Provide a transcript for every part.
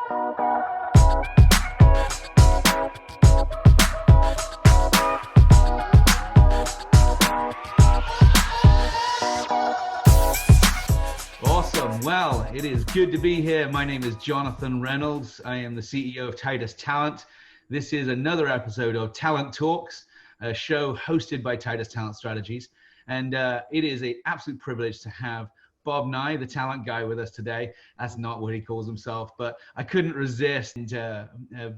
Awesome. Well, it is good to be here. My name is Jonathan Reynolds. I am the CEO of Titus Talent. This is another episode of Talent Talks, a show hosted by Titus Talent Strategies. And it is an absolute privilege to have Bob Nigh, the talent guy, with us today. That's not what he calls himself, but I couldn't resist. And,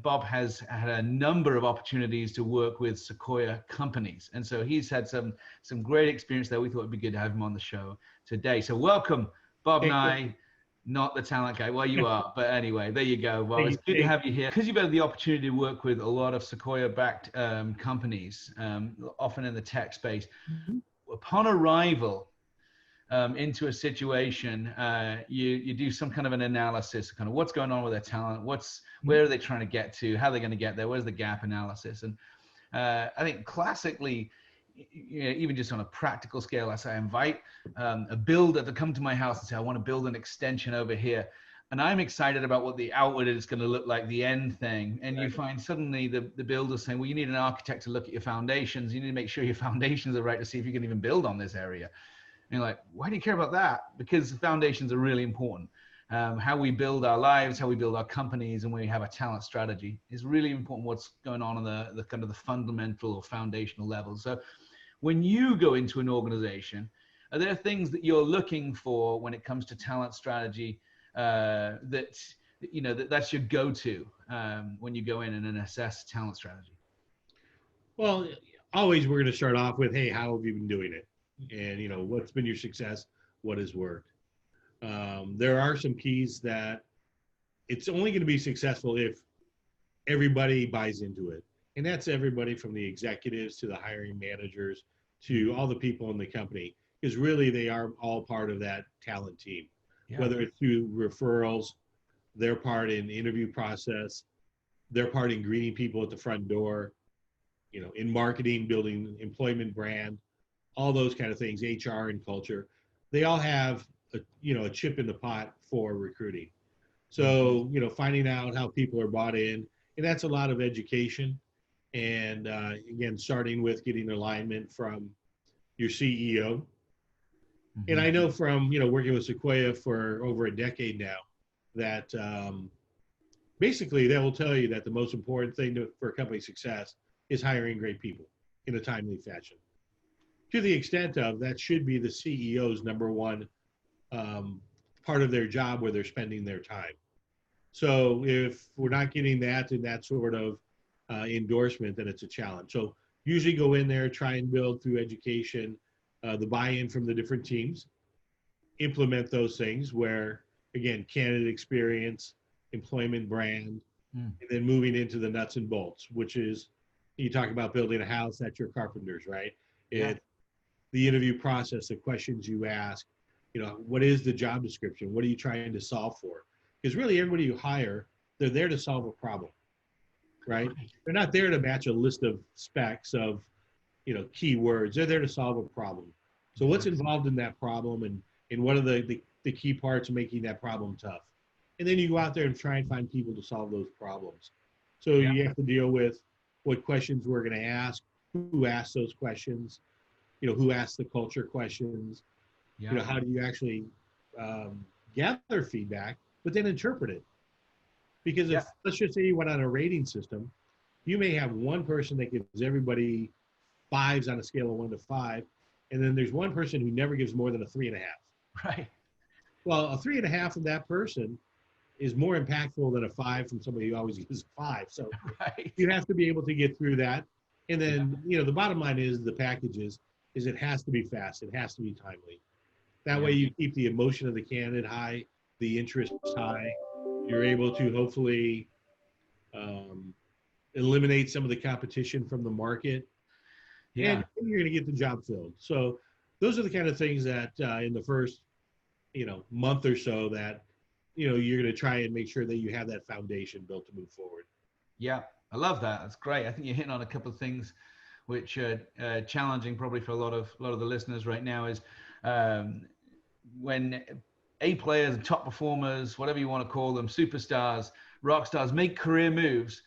Bob has had a number of opportunities to work with Sequoia companies. And so he's had some great experience there. We thought it'd be good to have him on the show today. So welcome, Bob Nigh, not the talent guy. Well, you are, but anyway, there you go. Well, it's good to have you here because you've had the opportunity to work with a lot of Sequoia-backed companies, often in the tech space. Mm-hmm. Upon arrival into a situation, you do some kind of an analysis, kind of what's going on with their talent, where are they trying to get to, how are they going to get there, where's the gap analysis, and I think classically, even just on a practical scale, as I invite a builder to come to my house and say, I want to build an extension over here. And I'm excited about what the outward is going to look like, the end thing. And you find suddenly the builder saying, well, you need an architect to look at your foundations. You need to make sure your foundations are right to see if you can even build on this area. And you're like, why do you care about that? Because the foundations are really important. How we build our lives, how we build our companies, and when we have a talent strategy is really important. What's going on the kind of the fundamental or foundational level. So when you go into an organization, are there things that you're looking for when it comes to talent strategy that's your go-to when you go in and assess talent strategy? Well, always we're going to start off with, hey, how have you been doing it? And, what's been your success? What has worked? There are some keys that it's only going to be successful if everybody buys into it. And that's everybody from the executives to the hiring managers to all the people in the company, because really they are all part of that talent team. Yeah. Whether it's through referrals, their part in the interview process, their part in greeting people at the front door, in marketing, building employment brand, all those kind of things, HR and culture. They all have a chip in the pot for recruiting. So, finding out how people are bought in, and that's a lot of education. And again, starting with getting alignment from your CEO. Mm-hmm. And I know from, working with Sequoia for over a decade now, that basically they will tell you that the most important thing for a company's success is hiring great people in a timely fashion. To the extent of that should be the CEO's number one part of their job where they're spending their time. So if we're not getting that and that sort of endorsement, then it's a challenge. So usually go in there, try and build through education, the buy-in from the different teams, implement those things where, again, candidate experience, employment brand, and then moving into the nuts and bolts, which is, you talk about building a house, that's your carpenters, right? Yeah. The interview process, the questions you ask, what is the job description? What are you trying to solve for? Because really everybody you hire, they're there to solve a problem, right? They're not there to match a list of specs of, keywords. They're there to solve a problem. So what's involved in that problem and what are the key parts of making that problem tough? And then you go out there and try and find people to solve those problems. So you have to deal with what questions we're going to ask, who asks those questions, who asks the culture questions, how do you actually gather feedback, but then interpret it. Because if, let's just say you went on a rating system, you may have one person that gives everybody 5s on a scale of 1 to 5, and then there's one person who never gives more than a 3.5. Right. Well, a 3.5 from that person is more impactful than a 5 from somebody who always gives a 5. So you have to be able to get through that. And then, the bottom line is the packages is it has to be fast. It has to be timely. That way you keep the emotion of the candidate high, the interest high. You're able to hopefully eliminate some of the competition from the market. And you're going to get the job filled. So those are the kind of things that in the first, month or so that, you're going to try and make sure that you have that foundation built to move forward. Yeah, I love that. That's great. I think you're hitting on a couple of things which are challenging probably for a lot of the listeners right now is when A players and top performers, whatever you want to call them, superstars, rock stars, make career moves.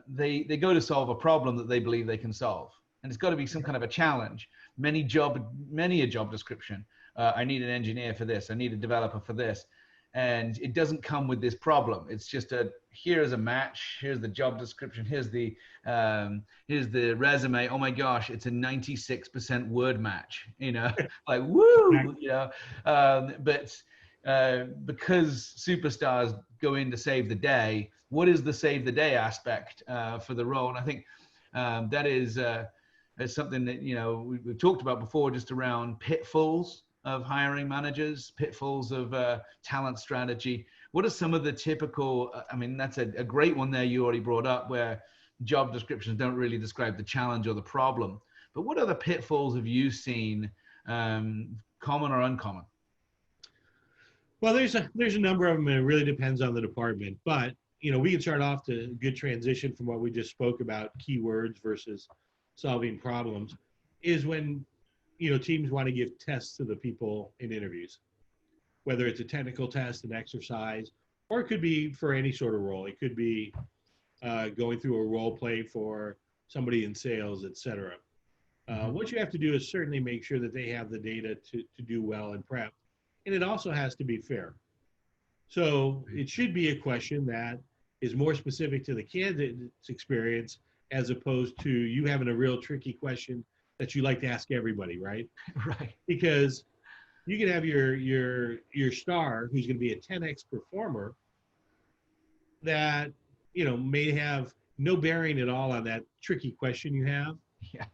They go to solve a problem that they believe they can solve, and it's got to be some kind of a challenge. Many a job description. I need an engineer for this. I need a developer for this, and it doesn't come with this problem. It's just here's a match. Here's the job description. Here's the resume. Oh my gosh, it's a 96% word match. Like woo. But because superstars go in to save the day, what is the save the day aspect for the role? And I think that is something that we've talked about before, just around pitfalls of hiring managers, pitfalls of talent strategy. What are some of the typical? I mean, that's a great one there you already brought up, where job descriptions don't really describe the challenge or the problem. But what other pitfalls have you seen, common or uncommon? Well, there's a number of them, and it really depends on the department. But we can start off to a good transition from what we just spoke about, keywords versus solving problems, is when teams want to give tests to the people in interviews, whether it's a technical test, an exercise, or it could be for any sort of role. It could be going through a role play for somebody in sales, etc. What you have to do is certainly make sure that they have the data to do well and prep. And it also has to be fair. So it should be a question that is more specific to the candidate's experience, as opposed to you having a real tricky question that you like to ask everybody, right? Right. Because you can have your star who's going to be a 10x performer that may have no bearing at all on that tricky question you have. Yeah.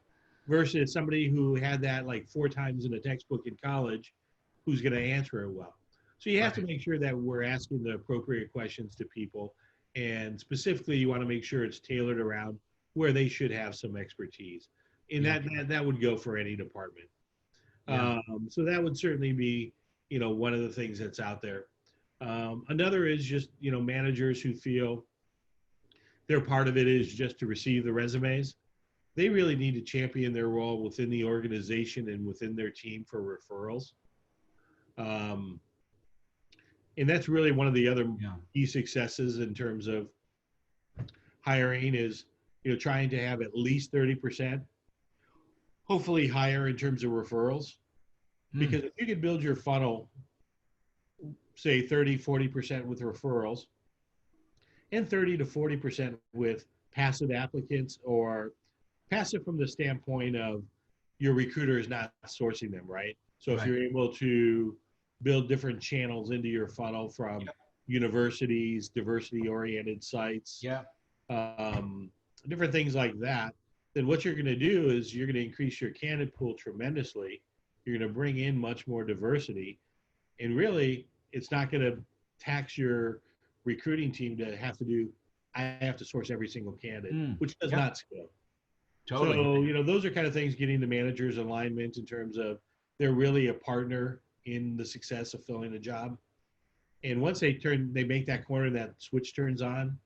Versus somebody who had that like 4 times in a textbook in college, who's going to answer it well. So you have to make sure that we're asking the appropriate questions to people, and specifically you want to make sure it's tailored around where they should have some expertise. And that would go for any department. So that would certainly be one of the things that's out there. Another is just managers who feel their part of it is just to receive the resumes. They really need to champion their role within the organization and within their team for referrals. And that's really one of the other key successes in terms of hiring is, trying to have at least 30%, hopefully higher in terms of referrals. Because if you could build your funnel, say 30-40% with referrals and 30 to 40% with passive applicants, or passive from the standpoint of your recruiter is not sourcing them, right? So if you're able to build different channels into your funnel from universities, diversity-oriented sites, different things like that, then what you're going to do is you're going to increase your candidate pool tremendously. You're going to bring in much more diversity. And really, it's not going to tax your recruiting team to have to do, I have to source every single candidate, which does not scale. Totally. So, those are kind of things getting the manager's alignment in terms of they're really a partner in the success of filling a job. And once they make that corner, that switch turns on,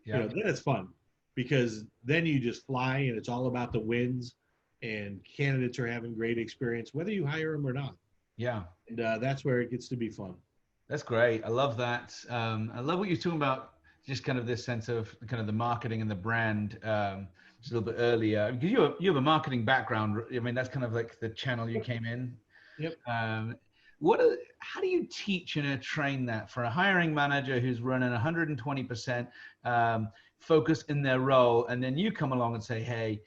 then it's fun, because then you just fly and it's all about the wins, and candidates are having great experience, whether you hire them or not. Yeah. And that's where it gets to be fun. That's great. I love that. I love what you're talking about, just kind of this sense of kind of the marketing and the brand, just a little bit earlier. Because you have a marketing background. I mean, that's kind of like the channel you came in. Yep. How do you teach and train that for a hiring manager who's running 120% focus in their role, and then you come along and say, hey,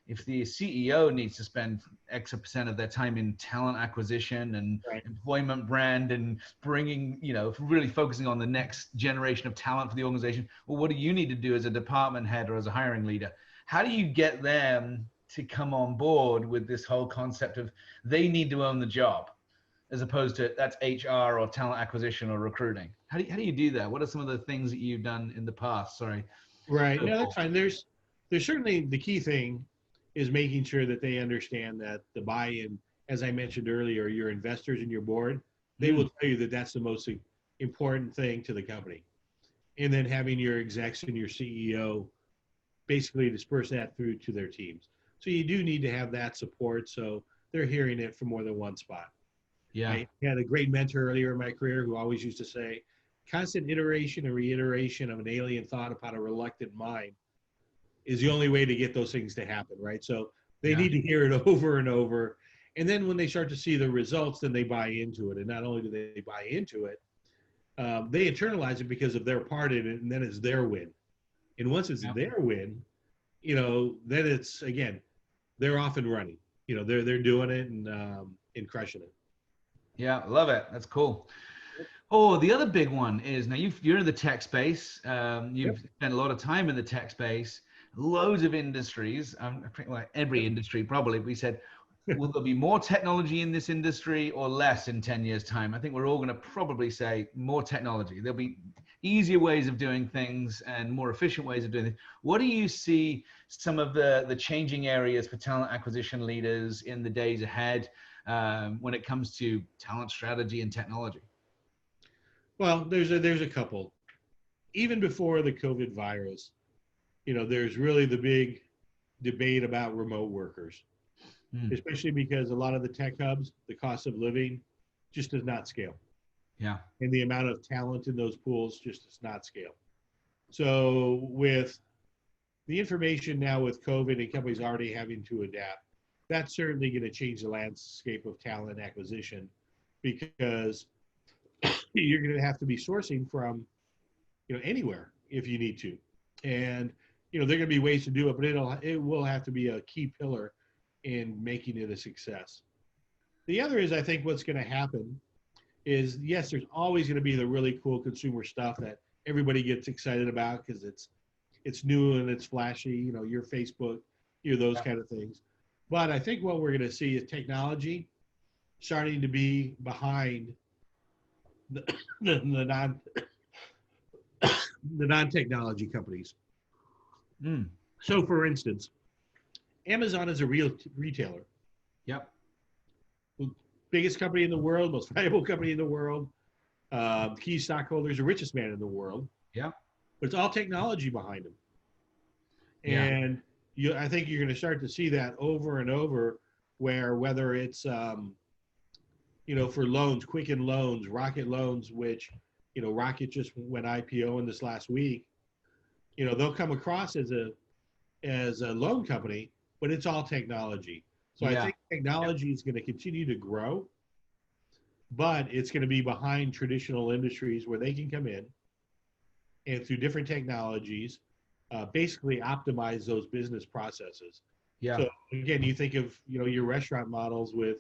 if the CEO needs to spend X percent of their time in talent acquisition and employment brand and bringing, really focusing on the next generation of talent for the organization, well, what do you need to do as a department head or as a hiring leader? How do you get them to come on board with this whole concept of they need to own the job, as opposed to that's HR or talent acquisition or recruiting? How do you do that? What are some of the things that you've done in the past? Sorry. Right. No, that's fine. There's certainly, the key thing is making sure that they understand that the buy-in, as I mentioned earlier, your investors and your board, they will tell you that that's the most important thing to the company. And then having your execs and your CEO basically disperse that through to their teams. So you do need to have that support, so they're hearing it from more than one spot. Yeah. I had a great mentor earlier in my career who always used to say, constant iteration and reiteration of an alien thought upon a reluctant mind is the only way to get those things to happen, right? So they Yeah. need to hear it over and over. And then when they start to see the results, then they buy into it. And not only do they buy into it, they internalize it because of their part in it, and then it's their win. And once it's Yeah. their win, then it's, again, they're off and running. They're doing it and crushing it. Yeah, love it. That's cool. Oh, the other big one is now you're in the tech space. You've spent a lot of time in the tech space, loads of industries. Well, every industry probably. We said, will there be more technology in this industry or less in 10 years' time? I think we're all going to probably say more technology. There'll be easier ways of doing things and more efficient ways of doing things. What do you see some of the changing areas for talent acquisition leaders in the days ahead when it comes to talent strategy and technology? Well, there's a couple. Even before the COVID virus, there's really the big debate about remote workers, especially because a lot of the tech hubs, the cost of living just does not scale. Yeah. And the amount of talent in those pools just does not scale. So with the information now with COVID and companies already having to adapt, that's certainly going to change the landscape of talent acquisition, because you're going to have to be sourcing from, anywhere if you need to. And, there are going to be ways to do it, but it will have to be a key pillar in making it a success. The other is, I think what's going to happen is, yes, there's always going to be the really cool consumer stuff that everybody gets excited about because it's new and it's flashy, your Facebook, those kind of things. But I think what we're going to see is technology starting to be behind the non-technology companies. So, for instance, Amazon is a real retailer. Yep. Biggest company in the world, most valuable company in the world, key stockholders, the richest man in the world. Yeah. But it's all technology behind them. And I think you're going to start to see that over and over, whether it's for loans, Quicken Loans, Rocket Loans, which Rocket just went IPO in this last week. They'll come across as a loan company, but it's all technology. So I think technology is going to continue to grow, but it's going to be behind traditional industries where they can come in and through different technologies, basically optimize those business processes. Yeah. So again, you think of, your restaurant models with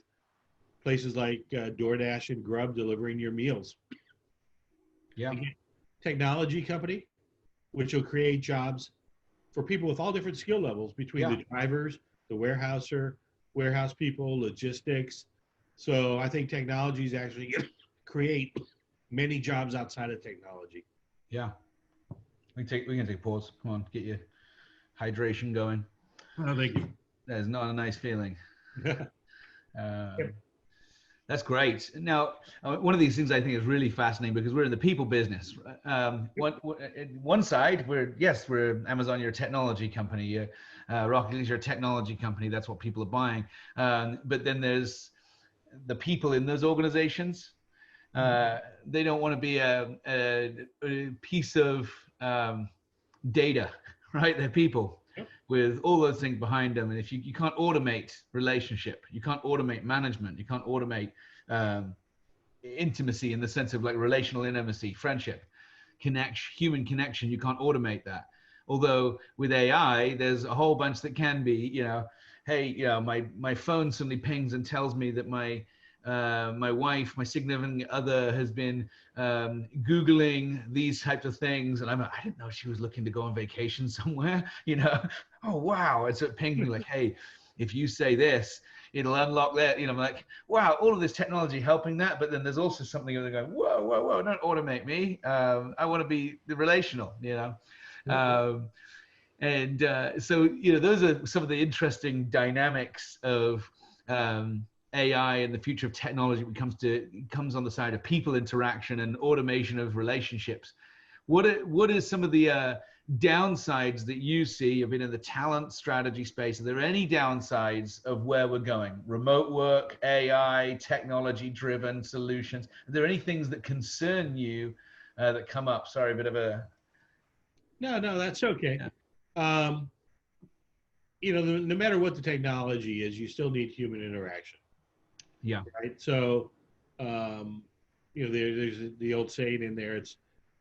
places like DoorDash and Grub delivering your meals. Yeah. Again, technology company, which will create jobs for people with all different skill levels between the drivers, the warehouse people, logistics. So I think technology is actually going to create many jobs outside of technology. Yeah. We can take a pause. Come on, get your hydration going. Oh, thank you. That is not a nice feeling. That's great. Now, one of these things I think is really fascinating because we're in the people business. One side, we're Amazon, you're a technology company. Rocket League, you're a technology company. That's what people are buying. But then there's the people in those organizations. They don't want to be a piece of data, right? They're people with all those things behind them. And if you can't automate relationship, you can't automate management, you can't automate intimacy in the sense of like relational intimacy, friendship, human connection, you can't automate that. Although with AI, there's a whole bunch that can be, hey, my phone suddenly pings and tells me that my wife, my significant other, has been Googling these types of things. And I didn't know she was looking to go on vacation somewhere, Oh, wow. It's pinging me like, hey, if you say this, it'll unlock that. I'm like, wow, all of this technology helping that. But then there's also something where they're going, whoa, don't automate me. I want to be the relational, So, those are some of the interesting dynamics of AI and the future of technology when it comes on the side of people interaction and automation of relationships. What is some of the downsides that you see? You've been in the talent strategy space. Are there any downsides of where we're going? Remote work, AI, technology-driven solutions. Are there any things that concern you that come up? Sorry, a bit of a... No, that's okay. Yeah. No matter what the technology is, you still need human interaction. Yeah. Right. So, there's the old saying in there.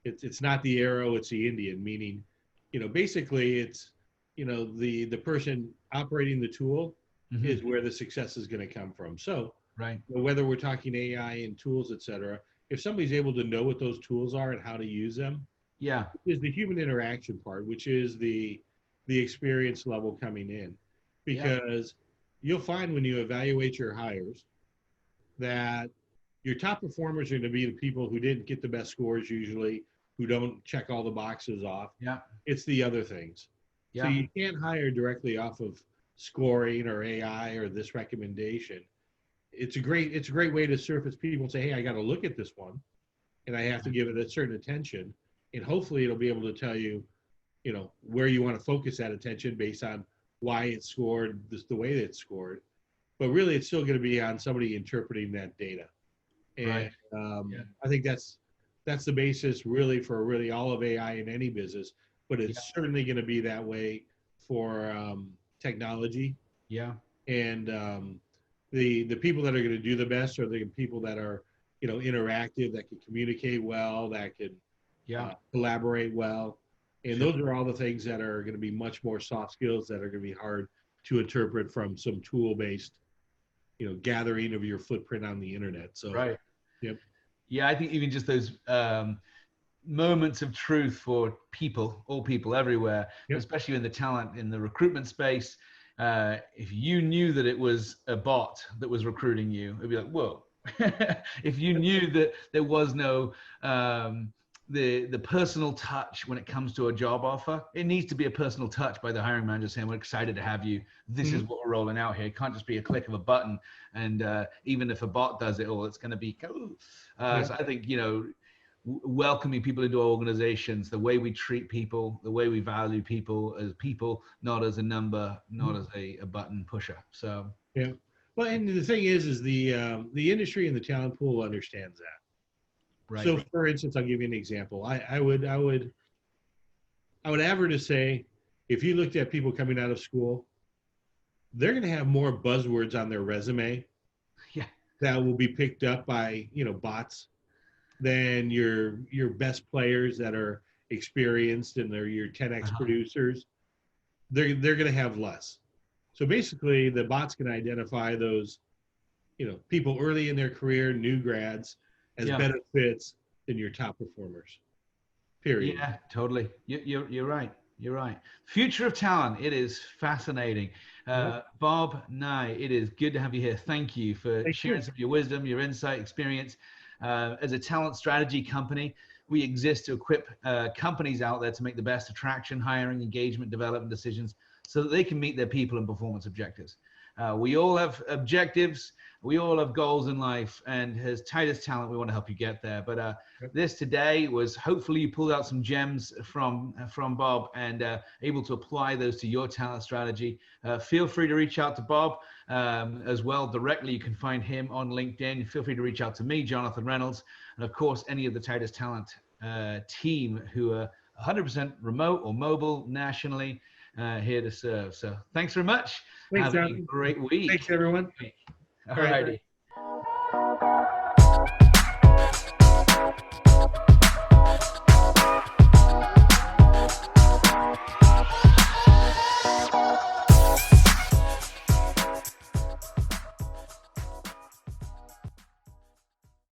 It's not the arrow, it's the Indian. Meaning, basically, it's the person operating the tool is where the success is going to come from. So, right. Whether we're talking AI and tools, et cetera, if somebody's able to know what those tools are and how to use them, yeah, is the human interaction part, which is the experience level coming in, because you'll find when you evaluate your hires that your top performers are going to be the people who didn't get the best scores usually, who don't check all the boxes off. Yeah. It's the other things. Yeah. So you can't hire directly off of scoring or AI or this recommendation. It's a great way to surface people and say, hey, I got to look at this one and I have to give it a certain attention. And hopefully it'll be able to tell you, where you want to focus that attention based on why it's scored the way that it's scored. But really, it's still going to be on somebody interpreting that data. And right. I think that's the basis really for really all of AI in any business. But it's certainly going to be that way for technology. Yeah. And the people that are going to do the best are the people that are, interactive, that can communicate well, that can collaborate well. And those are all the things that are going to be much more soft skills that are going to be hard to interpret from some tool-based, gathering of your footprint on the internet. So, right. Yep. Yeah, I think even just those moments of truth for people, all people everywhere, especially in the talent, in the recruitment space. If you knew that it was a bot that was recruiting you, it'd be like, whoa. If you knew that there was no the personal touch when it comes to a job offer, it needs to be a personal touch by the hiring manager saying, we're excited to have you. This is what we're rolling out here. It can't just be a click of a button. And even if a bot does it all, it's going to be cool. So I think, welcoming people into our organizations, the way we treat people, the way we value people as people, not as a number, not as a button pusher. So, yeah. Well, and the thing is the industry and the talent pool understands that. right. So, for instance, I'll give you an example. I would average to say, if you looked at people coming out of school, they're going to have more buzzwords on their resume that will be picked up by bots than your best players that are experienced and they're your 10x producers. They're going to have less. So basically, the bots can identify those people early in their career, new grads, as better fits than your top performers. Period. Yeah, totally. You're right. You're right. Future of talent. It is fascinating. Bob Nigh, it is good to have you here. Thank you for sharing some of your wisdom, your insight, experience. As a talent strategy company, we exist to equip companies out there to make the best attraction, hiring, engagement, development decisions so that they can meet their people and performance objectives. We all have objectives. We all have goals in life, and as Titus Talent, we want to help you get there. But this today was, hopefully you pulled out some gems from Bob and able to apply those to your talent strategy. Feel free to reach out to Bob as well directly. You can find him on LinkedIn. Feel free to reach out to me, Jonathan Reynolds, and of course, any of the Titus Talent team who are 100% remote or mobile nationally. Here to serve. So thanks very much. Thanks, have a great week. Thanks, everyone. All righty.